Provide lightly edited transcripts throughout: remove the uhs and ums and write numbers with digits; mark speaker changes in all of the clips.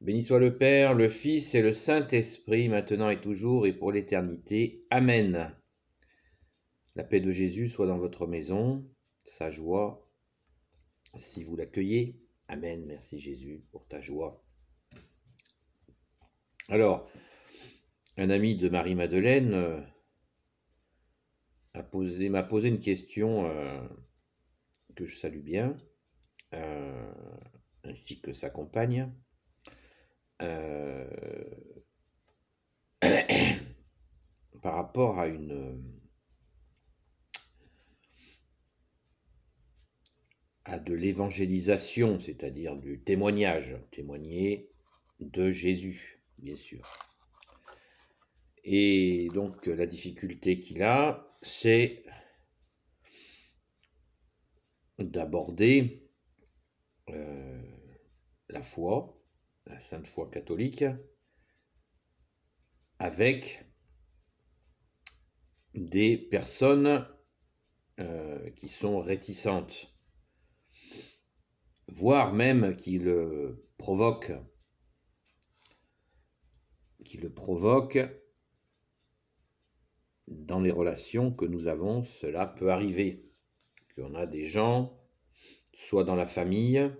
Speaker 1: Béni soit le Père, le Fils et le Saint-Esprit, maintenant et toujours et pour l'éternité. Amen. La paix de Jésus soit dans votre maison, sa joie, si vous l'accueillez. Amen. Merci Jésus pour ta joie. Alors, un ami de Marie-Madeleine m'a posé une question que je salue bien, ainsi que sa compagne. Par rapport à de l'évangélisation, c'est-à-dire du témoignage, témoigner de Jésus, bien sûr. Et donc la difficulté qu'il a, c'est d'aborder la foi, la sainte foi catholique, avec des personnes qui sont réticentes, voire même qui le provoquent dans les relations que nous avons. Cela peut arriver, qu'on a des gens, soit dans la famille,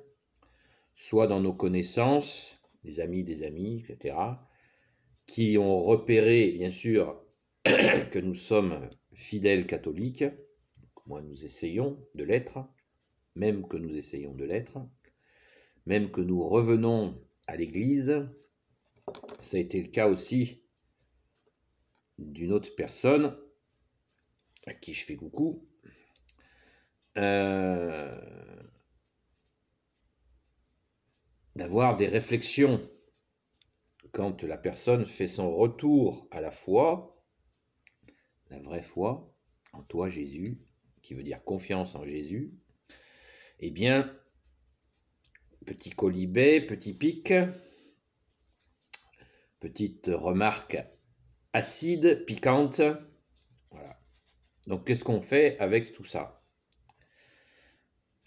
Speaker 1: soit dans nos connaissances, des amis, etc., qui ont repéré, bien sûr, que nous sommes fidèles catholiques, moi nous essayons de l'être, même que nous essayons de l'être, même que nous revenons à l'église. Ça a été le cas aussi d'une autre personne à qui je fais coucou, d'avoir des réflexions quand la personne fait son retour à la foi, la vraie foi, en toi Jésus, qui veut dire confiance en Jésus. Eh bien, petit colibet, petit pic, petite remarque acide, piquante. Voilà. Donc, qu'est-ce qu'on fait avec tout ça?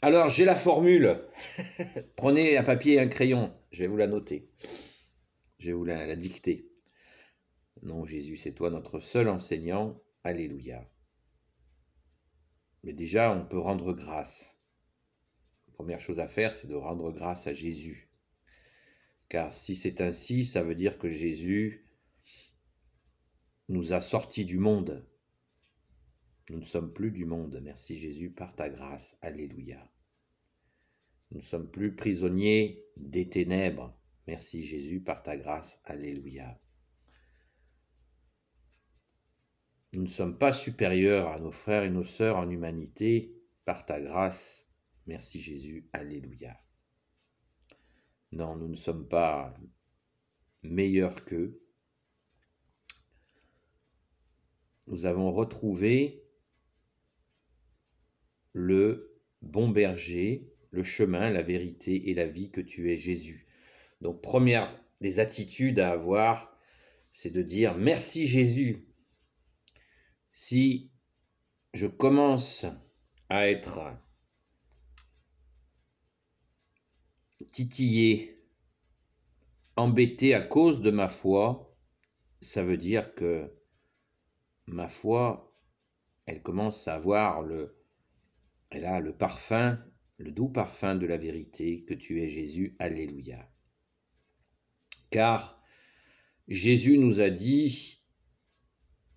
Speaker 1: Alors, j'ai la formule. Prenez un papier et un crayon. Je vais vous la noter. Je vais vous la dicter. Non, Jésus, c'est toi notre seul enseignant. Alléluia. Mais déjà, on peut rendre grâce. La première chose à faire, c'est de rendre grâce à Jésus. Car si c'est ainsi, ça veut dire que Jésus nous a sortis du monde. Nous ne sommes plus du monde. Merci Jésus par ta grâce. Alléluia. Nous ne sommes plus prisonniers des ténèbres. Merci Jésus par ta grâce. Alléluia. Nous ne sommes pas supérieurs à nos frères et nos sœurs en humanité par ta grâce. Merci Jésus. Alléluia. Non, nous ne sommes pas meilleurs qu'eux. Nous avons retrouvé le bon berger, le chemin, la vérité et la vie que tu es Jésus. Donc première des attitudes à avoir, c'est de dire merci Jésus. Si je commence à être titillé, embêté à cause de ma foi, ça veut dire que ma foi, elle commence à avoir elle a le parfum, le doux parfum de la vérité que tu es Jésus. Alléluia. Car Jésus nous a dit,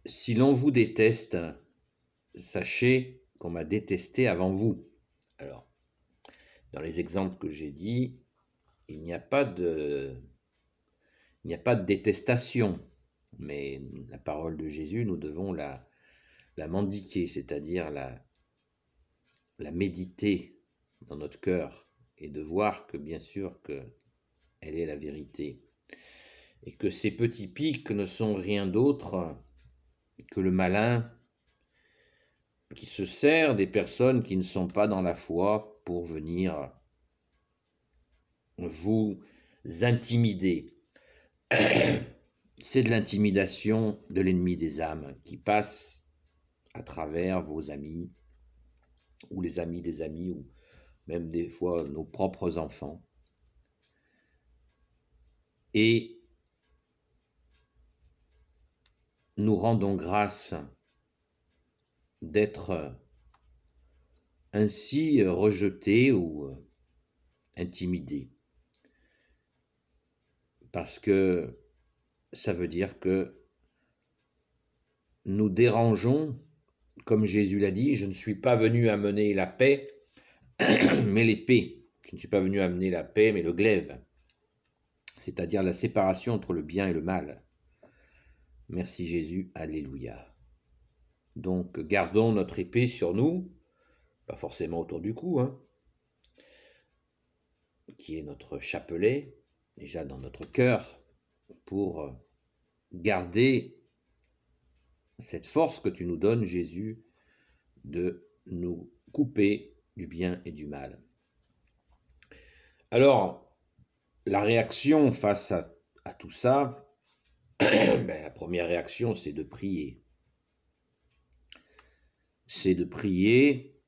Speaker 1: si l'on vous déteste, sachez qu'on m'a détesté avant vous. Alors, dans les exemples que j'ai dit, il n'y a pas de détestation, mais la parole de Jésus, nous devons la mendiquer, c'est-à-dire la méditer dans notre cœur et de voir que bien sûr que elle est la vérité et que ces petits pics ne sont rien d'autre que le malin qui se sert des personnes qui ne sont pas dans la foi pour venir vous intimider. C'est de l'intimidation de l'ennemi des âmes qui passe à travers vos amis ou les amis des amis ou même des fois nos propres enfants. et nous rendons grâce d'être ainsi rejetés ou intimidés. Parce que ça veut dire que nous dérangeons, comme Jésus l'a dit, je ne suis pas venu amener la paix, mais l'épée. Je ne suis pas venu amener la paix, mais le glaive. C'est-à-dire la séparation entre le bien et le mal. Merci Jésus, alléluia. Donc gardons notre épée sur nous, pas forcément autour du cou, qui est notre chapelet, déjà dans notre cœur, pour garder cette force que tu nous donnes, Jésus, de nous couper du bien et du mal. Alors, la réaction face à tout ça, la première réaction, c'est de prier. C'est de prier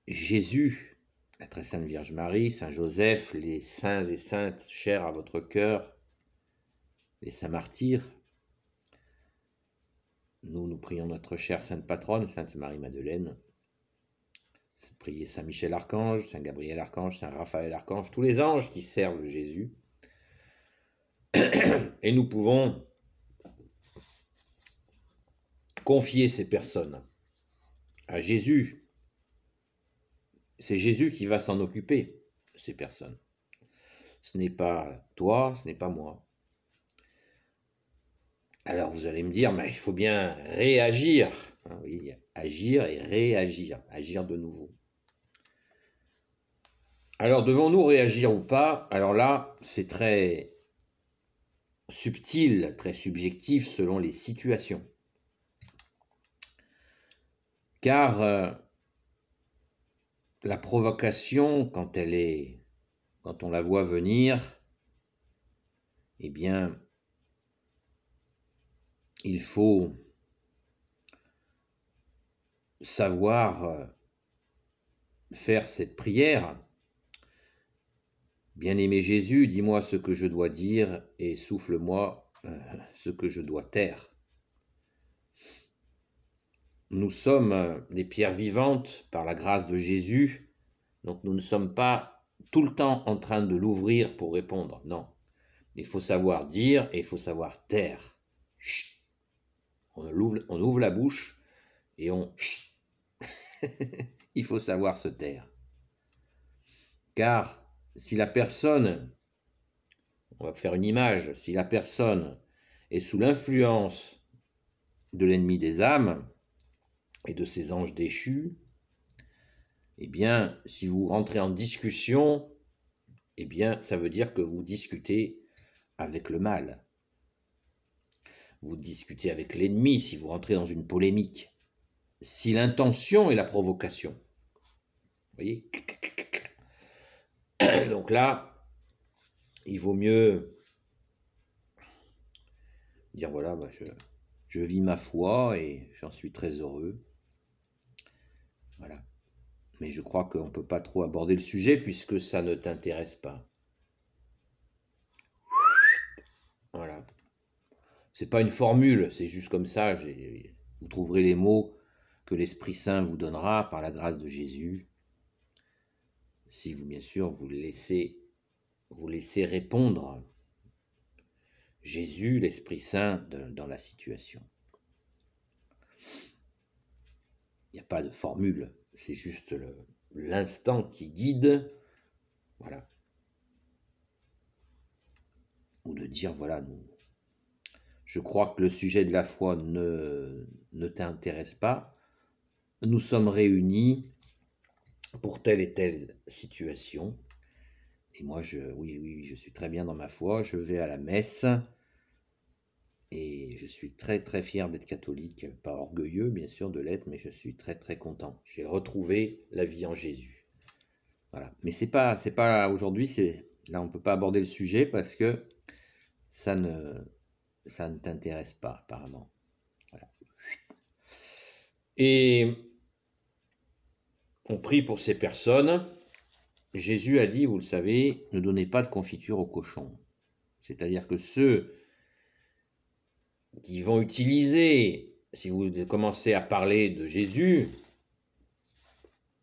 Speaker 1: Jésus, la très sainte Vierge Marie, Saint Joseph, les saints et saintes chers à votre cœur, les saints martyrs. Nous prions notre chère sainte patronne, Sainte Marie-Madeleine. Priez Saint Michel Archange, Saint Gabriel Archange, Saint Raphaël Archange, tous les anges qui servent Jésus. Et nous pouvons confier ces personnes à Jésus. C'est Jésus qui va s'en occuper, ces personnes. Ce n'est pas toi, ce n'est pas moi. Alors vous allez me dire, mais il faut bien réagir. Oui, agir et réagir, agir de nouveau. Alors devons-nous réagir ou pas? Alors là, c'est très subtil, très subjectif selon les situations. Car la provocation, quand on la voit venir, eh bien, il faut savoir faire cette prière. Bien-aimé Jésus, dis-moi ce que je dois dire et souffle-moi ce que je dois taire. Nous sommes des pierres vivantes par la grâce de Jésus, donc nous ne sommes pas tout le temps en train de l'ouvrir pour répondre, non. Il faut savoir dire et il faut savoir taire. Chut. On ouvre la bouche et on... Il faut savoir se taire. Car si la personne, on va faire une image, si la personne est sous l'influence de l'ennemi des âmes et de ses anges déchus, eh bien, si vous rentrez en discussion, eh bien, ça veut dire que vous discutez avec le mal. Vous discutez avec l'ennemi si vous rentrez dans une polémique. Si l'intention est la provocation. Vous voyez ? Donc là, il vaut mieux dire voilà, je vis ma foi et j'en suis très heureux. Voilà. Mais je crois qu'on ne peut pas trop aborder le sujet puisque ça ne t'intéresse pas. Voilà. C'est pas une formule, c'est juste comme ça. Vous trouverez les mots que l'Esprit Saint vous donnera par la grâce de Jésus. Si vous, bien sûr, vous laissez répondre Jésus, l'Esprit Saint, dans la situation. Il n'y a pas de formule, c'est juste l'instant qui guide, voilà. Ou de dire, voilà, je crois que le sujet de la foi ne t'intéresse pas. Nous sommes réunis pour telle et telle situation. Et moi, oui, je suis très bien dans ma foi, je vais à la messe. Et je suis très très fier d'être catholique, pas orgueilleux bien sûr de l'être, mais je suis très très content. J'ai retrouvé la vie en Jésus. Voilà. Mais c'est pas aujourd'hui, là on peut pas aborder le sujet parce que ça ne t'intéresse pas apparemment. Voilà. Et on prie pour ces personnes Jésus a dit, vous le savez, ne donnez pas de confiture aux cochons. C'est-à-dire que ceux qui vont utiliser, si vous commencez à parler de Jésus,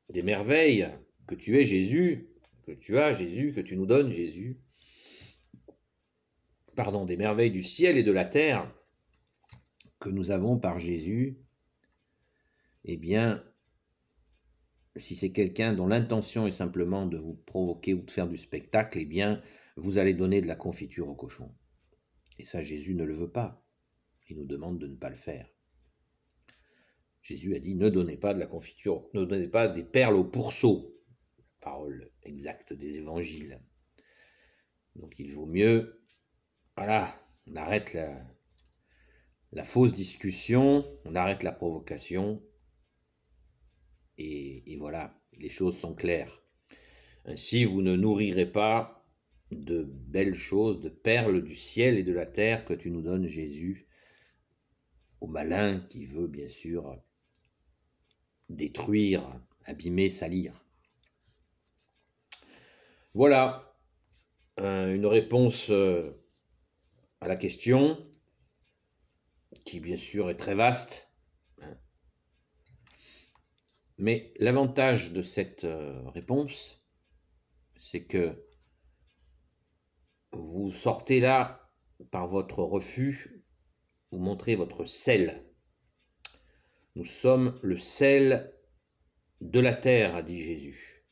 Speaker 1: des merveilles que tu es Jésus, que tu as Jésus, que tu nous donnes Jésus, pardon, des merveilles du ciel et de la terre que nous avons par Jésus, eh bien, si c'est quelqu'un dont l'intention est simplement de vous provoquer ou de faire du spectacle, eh bien, vous allez donner de la confiture au cochon. Et ça, Jésus ne le veut pas. Il nous demande de ne pas le faire. Jésus a dit, ne donnez pas de la confiture, ne donnez pas des perles au pourceau. Parole exacte des évangiles. Donc il vaut mieux, voilà, on arrête la fausse discussion, on arrête la provocation, et voilà, les choses sont claires. Ainsi, vous ne nourrirez pas de belles choses, de perles du ciel et de la terre que tu nous donnes, Jésus, au malin qui veut bien sûr détruire, abîmer, salir. Voilà une réponse à la question qui bien sûr est très vaste. Mais l'avantage de cette réponse, c'est que vous sortez là par votre refus, vous montrez votre sel. Nous sommes le sel de la terre, a dit Jésus.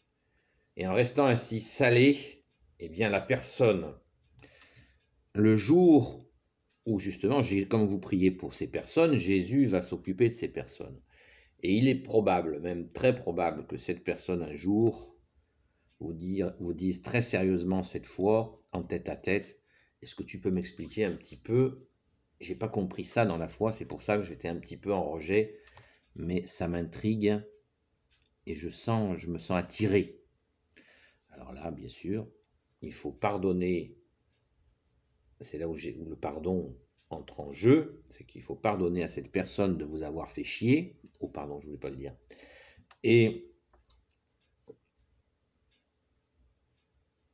Speaker 1: Et en restant ainsi salé, eh bien la personne, le jour où justement, comme vous priez pour ces personnes, Jésus va s'occuper de ces personnes. Et il est probable, même très probable, que cette personne un jour vous dise très sérieusement cette fois, en tête à tête, est-ce que tu peux m'expliquer un petit peu? J'ai pas compris ça dans la foi, c'est pour ça que j'étais un petit peu en rejet, mais ça m'intrigue et je me sens attiré. Alors là, bien sûr, il faut pardonner. C'est là où le pardon entre en jeu, c'est qu'il faut pardonner à cette personne de vous avoir fait chier. Oh pardon, je voulais pas le dire. Et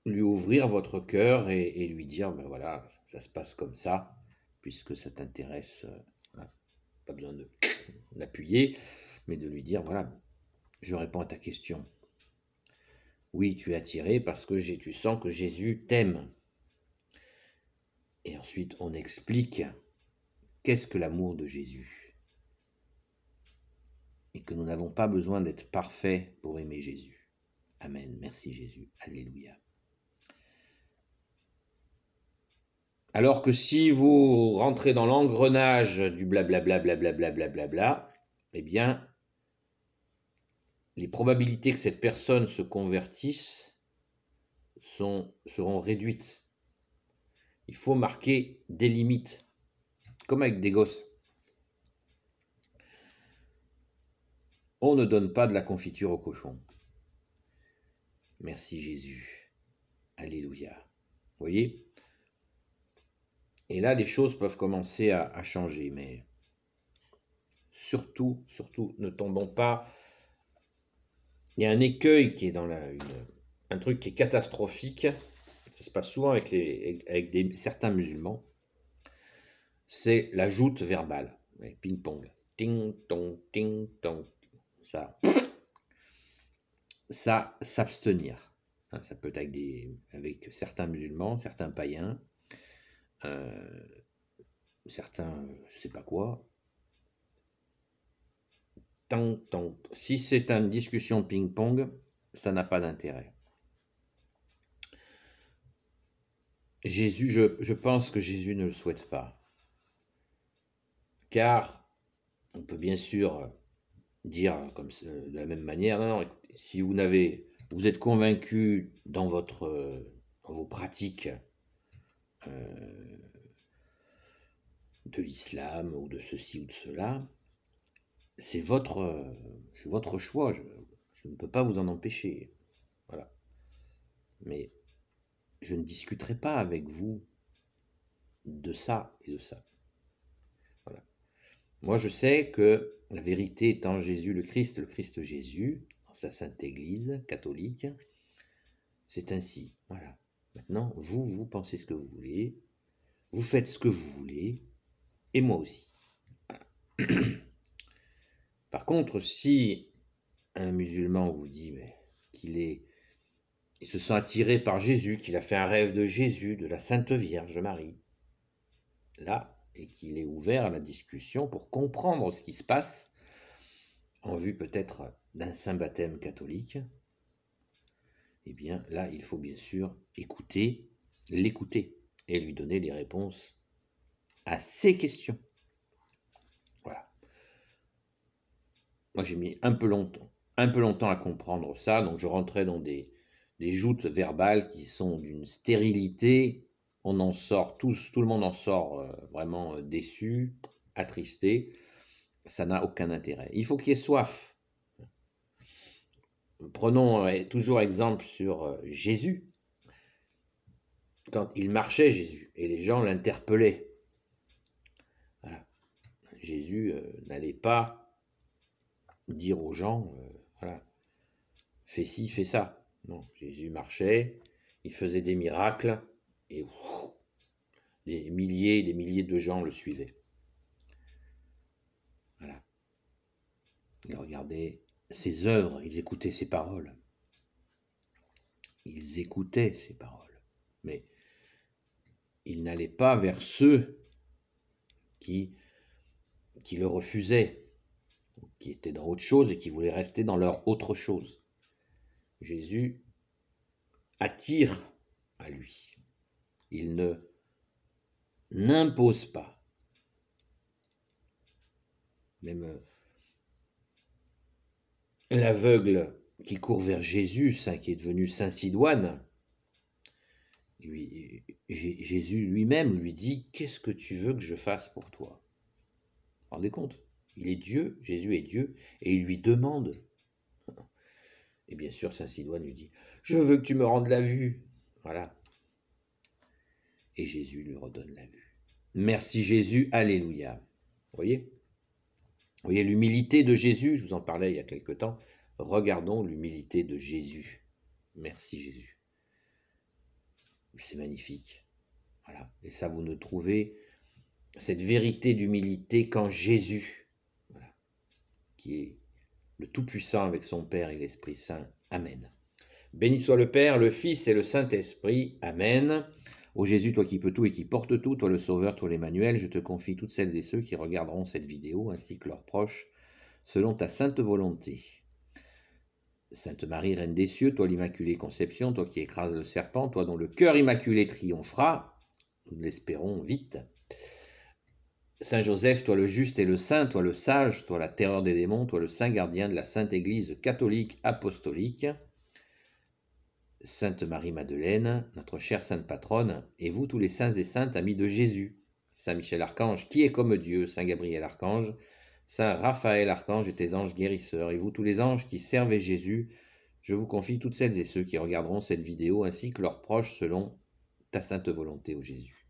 Speaker 1: lui ouvrir votre cœur et lui dire, ben voilà, ça se passe comme ça, puisque ça t'intéresse. Voilà. Pas besoin d'appuyer, mais de lui dire, voilà, je réponds à ta question. Oui, tu es attiré parce que tu sens que Jésus t'aime. Et ensuite, on explique qu'est-ce que l'amour de Jésus. Et que nous n'avons pas besoin d'être parfaits pour aimer Jésus. Amen. Merci Jésus. Alléluia. Alors que si vous rentrez dans l'engrenage du blablabla, blablabla, blablabla, eh bien, les probabilités que cette personne se convertisse seront réduites. Il faut marquer des limites, comme avec des gosses. On ne donne pas de la confiture au cochon. Merci Jésus. Alléluia. Vous voyez? Et là, les choses peuvent commencer à changer, mais surtout, ne tombons pas. Il y a un écueil qui est dans un truc qui est catastrophique. Ça se passe souvent avec certains musulmans. C'est la joute verbale. Ping-pong. Ting-tong, ting-tong. Ça, s'abstenir. Ça peut être avec certains musulmans, certains païens, certains, je sais pas quoi. Si c'est une discussion ping-pong, ça n'a pas d'intérêt. Jésus, je pense que Jésus ne le souhaite pas. Car on peut bien sûr dire comme de la même manière, non, écoutez, si vous êtes convaincu dans vos pratiques de l'islam ou de ceci ou de cela, c'est votre choix, je ne peux pas vous en empêcher. Voilà. Mais je ne discuterai pas avec vous de ça et de ça. Voilà. Moi, je sais que la vérité est en Jésus le Christ Jésus, dans sa sainte Église catholique, C'est ainsi, voilà. Maintenant, vous pensez ce que vous voulez, vous faites ce que vous voulez, et moi aussi. Voilà. Par contre, si un musulman vous dit il se sent attiré par Jésus, qu'il a fait un rêve de Jésus, de la Sainte Vierge Marie, là, et qu'il est ouvert à la discussion pour comprendre ce qui se passe, en vue peut-être d'un saint baptême catholique, eh bien là, il faut bien sûr l'écouter, et lui donner les réponses à ses questions. Voilà. Moi, j'ai mis un peu longtemps à comprendre ça, donc je rentrais dans des joutes verbales qui sont d'une stérilité. On en sort tout le monde en sort vraiment déçu, attristé. Ça n'a aucun intérêt. Il faut qu'il y ait soif. Prenons toujours exemple sur Jésus. Quand il marchait, Jésus, et les gens l'interpellaient. Voilà. Jésus n'allait pas dire aux gens, voilà, fais ci, fais ça. Non, Jésus marchait, il faisait des miracles, et des milliers de gens le suivaient. Voilà. Ils regardaient ses œuvres, ils écoutaient ses paroles. Ils écoutaient ses paroles. Mais ils n'allaient pas vers ceux qui le refusaient, qui étaient dans autre chose et qui voulaient rester dans leur autre chose. Jésus attire à lui. Il n'impose pas. Même l'aveugle qui court vers Jésus, qui est devenu Saint Sidoine, Jésus lui-même lui dit « Qu'est-ce que tu veux que je fasse pour toi ?» Vous vous rendez compte? Il est Dieu, Jésus est Dieu, et il lui demande. Et bien sûr, Saint Sidoine lui dit « Je veux que tu me rendes la vue. » Voilà. Et Jésus lui redonne la vue. Merci Jésus, alléluia. Vous voyez l'humilité de Jésus, je vous en parlais il y a quelque temps. Regardons l'humilité de Jésus. Merci Jésus. C'est magnifique. Voilà. Et ça, vous ne trouvez cette vérité d'humilité qu'en Jésus, voilà, qui est le Tout-Puissant avec son Père et l'Esprit Saint. Amen. Béni soit le Père, le Fils et le Saint-Esprit. Amen. Ô Jésus, toi qui peux tout et qui portes tout, toi le Sauveur, toi l'Emmanuel, je te confie toutes celles et ceux qui regarderont cette vidéo, ainsi que leurs proches, selon ta sainte volonté. Sainte Marie, Reine des cieux, toi l'Immaculée Conception, toi qui écrases le serpent, toi dont le cœur immaculé triomphera, nous l'espérons vite. Saint Joseph, toi le juste et le saint, toi le sage, toi la terreur des démons, toi le saint gardien de la Sainte Église catholique apostolique. Sainte Marie-Madeleine, notre chère sainte patronne, et vous tous les saints et saintes amis de Jésus. Saint Michel Archange, qui est comme Dieu, Saint Gabriel Archange, Saint Raphaël Archange et tes anges guérisseurs, et vous tous les anges qui servez Jésus, je vous confie toutes celles et ceux qui regarderont cette vidéo, ainsi que leurs proches selon ta sainte volonté, ô Jésus.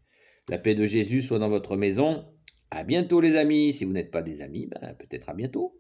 Speaker 1: La paix de Jésus soit dans votre maison. À bientôt les amis. Si vous n'êtes pas des amis, peut-être à bientôt.